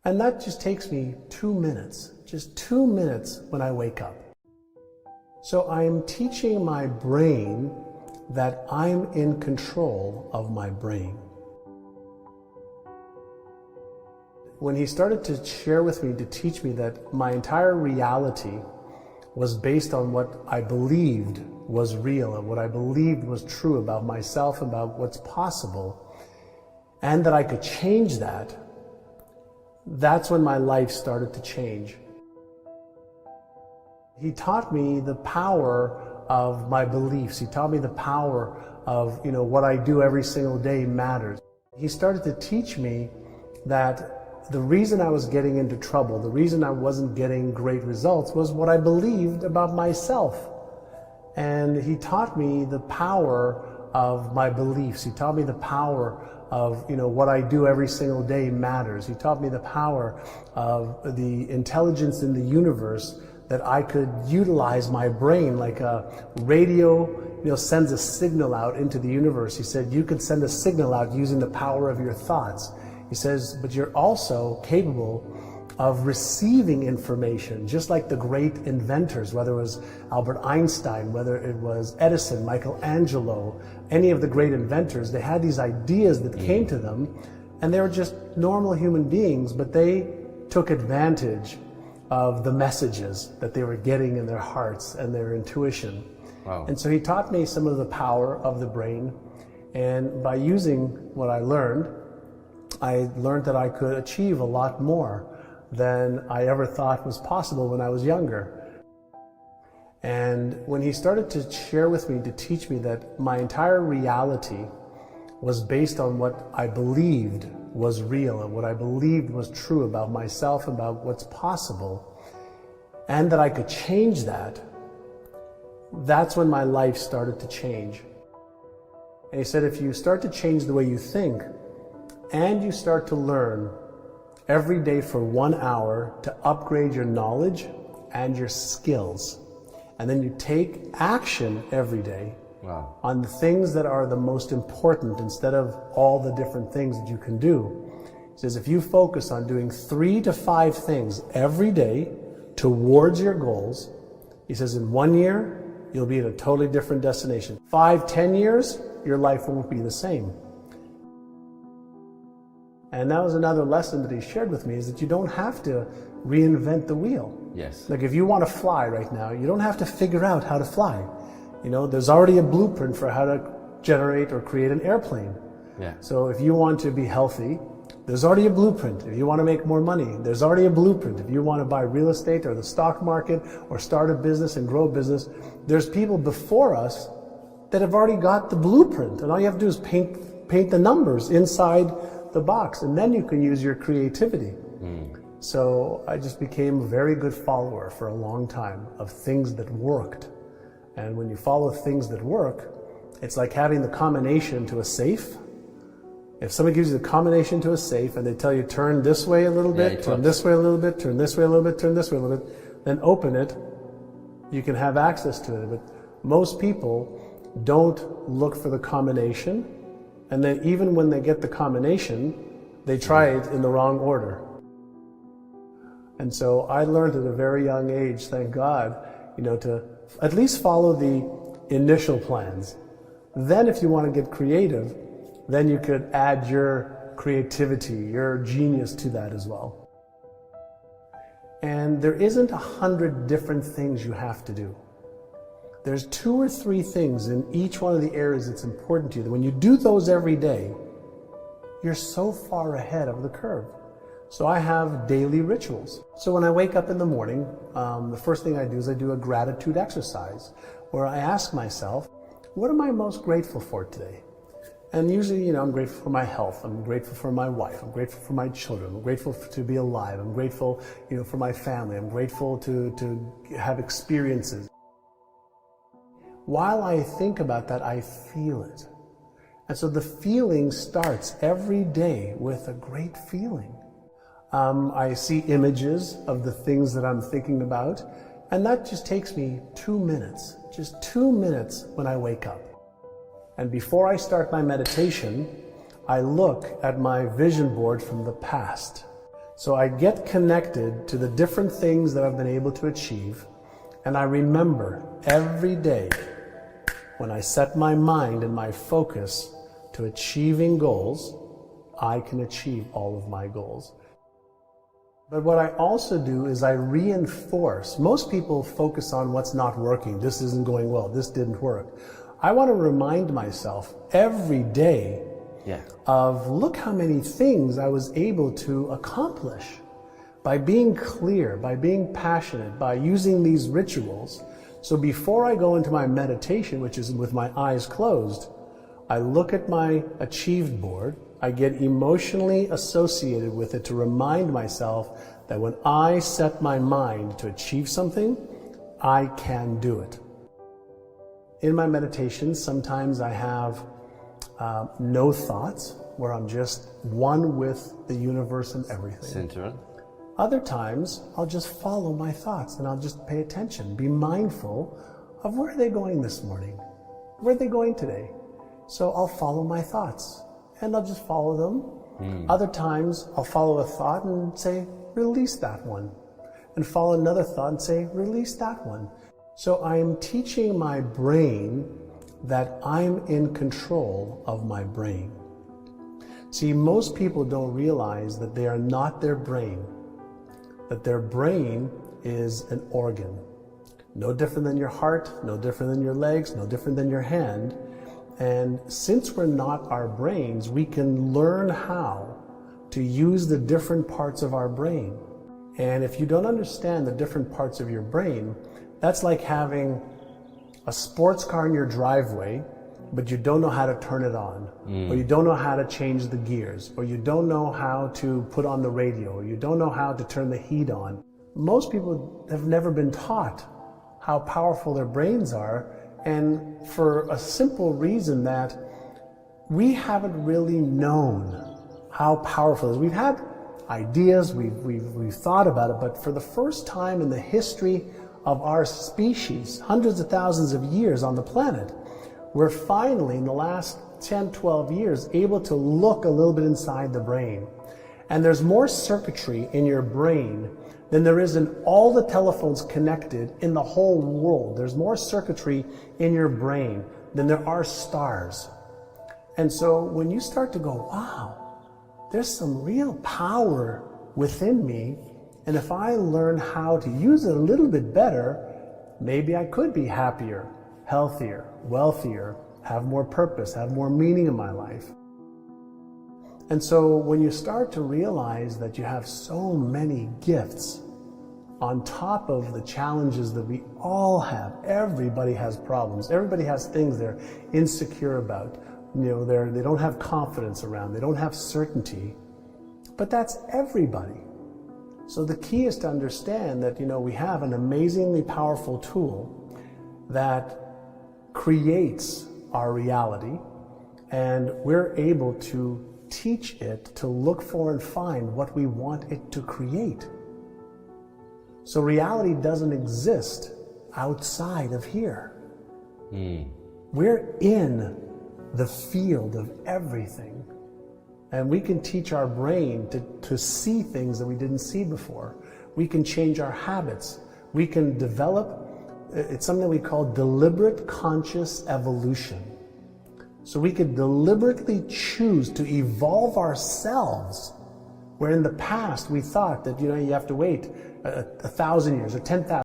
And that just takes me 2 minutes, just 2 minutes when I wake up. So I'm teaching my brain that I'm in control of my brain. When he started to share with me, to teach me that my entire reality was based on what I believed was real and what I believed was true about myself, about what's possible, and that I could change that, that's when my life started to change. He taught me the power of my beliefs. He taught me the power of, what I do every single day matters. He started to teach me that the reason I was getting into trouble, the reason I wasn't getting great results was what I believed about myself. And he taught me the power of my beliefs. He taught me the power of, what I do every single day matters. He taught me the power of the intelligence in the universe, that I could utilize my brain like a radio, sends a signal out into the universe. He said, you can send a signal out using the power of your thoughts. He says, but you're also capable of receiving information, just like the great inventors, whether it was Albert Einstein, whether it was Edison, Michelangelo, any of the great inventors. They had these ideas that came to them, and they were just normal human beings, but they took advantage of the messages that they were getting in their hearts and their intuition. Wow. And so he taught me some of the power of the brain, and by using what I learned that I could achieve a lot more than I ever thought was possible when I was younger. And when he started to share with me, to teach me that my entire reality was based on what I believed was real and what I believed was true about myself, about what's possible, and that I could change that, that's when my life started to change. And he said, if you start to change the way you think, and you start to learn every day for 1 hour to upgrade your knowledge and your skills, and then you take action every day on the things that are the most important instead of all the different things that you can do. He says, if you focus on doing 3 to 5 things every day towards your goals, he says, in 1 year, you'll be at a totally different destination. 5, 10 years, your life won't be the same. And that was another lesson that he shared with me, is that you don't have to reinvent the wheel. Yes. Like if you want to fly right now, you don't have to figure out how to fly. There's already a blueprint for how to generate or create an airplane. Yeah. So if you want to be healthy, there's already a blueprint. If you want to make more money, there's already a blueprint. If you want to buy real estate or the stock market or start a business and grow a business, there's people before us that have already got the blueprint. And all you have to do is paint the numbers inside the box, and then you can use your creativity. So I just became a very good follower for a long time of things that worked. And when you follow things that work, it's like having the combination to a safe. If somebody gives you the combination to a safe and they tell you turn this way a little bit, turn this way a little bit, turn this way a little bit, turn this way a little bit, then open it, you can have access to it. But most people don't look for the combination, and then even when they get the combination, they try it in the wrong order. And so I learned at a very young age, thank God, to at least follow the initial plans. Then if you want to get creative, then you could add your creativity, your genius to that as well. And there isn't 100 different things you have to do. There's 2 or 3 things in each one of the areas that's important to you, that when you do those every day, you're so far ahead of the curve. So I have daily rituals. So when I wake up in the morning, the first thing I do is I do a gratitude exercise where I ask myself, what am I most grateful for today? And usually, I'm grateful for my health, I'm grateful for my wife, I'm grateful for my children, I'm grateful to be alive, I'm grateful, for my family, I'm grateful to have experiences. While I think about that, I feel it. And so the feeling starts every day with a great feeling. I see images of the things that I'm thinking about, and that just takes me 2 minutes, just 2 minutes when I wake up. And before I start my meditation, I look at my vision board from the past. So I get connected to the different things that I've been able to achieve, and I remember every day when I set my mind and my focus to achieving goals, I can achieve all of my goals. But what I also do is I reinforce. Most people focus on what's not working. This isn't going well. This didn't work. I want to remind myself every day of look how many things I was able to accomplish by being clear, by being passionate, by using these rituals. So before I go into my meditation, which is with my eyes closed, I look at my achieved board. I get emotionally associated with it to remind myself that when I set my mind to achieve something, I can do it. In my meditations, sometimes I have no thoughts, where I'm just one with the universe and everything. Center. Other times, I'll just follow my thoughts and I'll just pay attention, be mindful of where are they going this morning? Where are they going today? So I'll follow my thoughts and I'll just follow them. Other times, I'll follow a thought and say, release that one. And follow another thought and say, release that one. So I am teaching my brain that I'm in control of my brain. See, most people don't realize that they are not their brain, that their brain is an organ. No different than your heart, no different than your legs, no different than your hand. And since we're not our brains, we can learn how to use the different parts of our brain. And if you don't understand the different parts of your brain, that's like having a sports car in your driveway, but you don't know how to turn it on, or you don't know how to change the gears, or you don't know how to put on the radio, or you don't know how to turn the heat on. Most people have never been taught how powerful their brains are, and for a simple reason that we haven't really known how powerful it is. We've had ideas, we've thought about it, but for the first time in the history of our species, hundreds of thousands of years on the planet, we're finally, in the last 10, 12 years, able to look a little bit inside the brain. And there's more circuitry in your brain than there is in all the telephones connected in the whole world. There's more circuitry in your brain than there are stars. And so when you start to go, wow, there's some real power within me, and if I learn how to use it a little bit better, maybe I could be happier, healthier, wealthier, have more purpose, have more meaning in my life. And so when you start to realize that you have so many gifts on top of the challenges that we all have, everybody has problems, everybody has things they're insecure about, they don't have confidence around, they don't have certainty, but that's everybody. So the key is to understand that, we have an amazingly powerful tool that creates our reality, and we're able to teach it to look for and find what we want it to create. So reality doesn't exist outside of here. We're in the field of everything. And we can teach our brain to see things that we didn't see before. We can change our habits. We can develop, it's something we call deliberate conscious evolution. So we could deliberately choose to evolve ourselves, where in the past we thought that, you have to wait 1,000 years or 10,000